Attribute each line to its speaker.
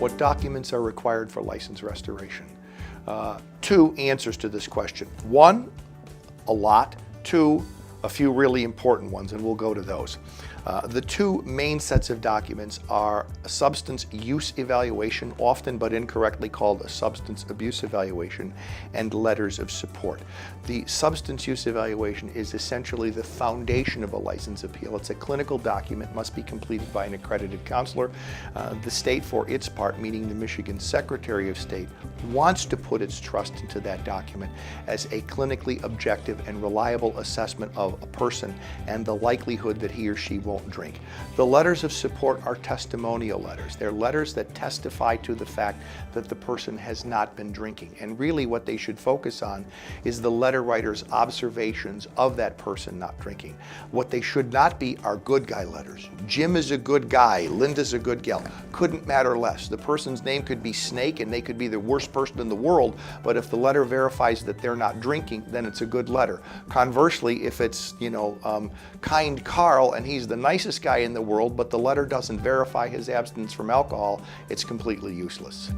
Speaker 1: What documents are required for license restoration? Two answers to this question. One, a lot. Two, a few really important ones, and we'll go to those. The two main sets of documents are a substance use evaluation, often but incorrectly called a substance abuse evaluation, and letters of support. The substance use evaluation is essentially the foundation of a license appeal. It's a clinical document, must be completed by an accredited counselor. The state, for its part, meaning the Michigan Secretary of State, wants to put its trust into that document as a clinically objective and reliable assessment of a person and the likelihood that he or she won't drink. The letters of support are testimonial letters. They're letters that testify to the fact that the person has not been drinking. And really what they should focus on is the letter writer's observations of that person not drinking. What they should not be are good guy letters. Jim is a good guy, Linda's a good gal. Couldn't matter less. The person's name could be Snake and they could be the worst person in the world, but if the letter verifies that they're not drinking, then it's a good letter. Conversely, if it's, Kind Carl and he's the nicest guy in the world, but the letter doesn't verify his abstinence from alcohol, it's completely useless.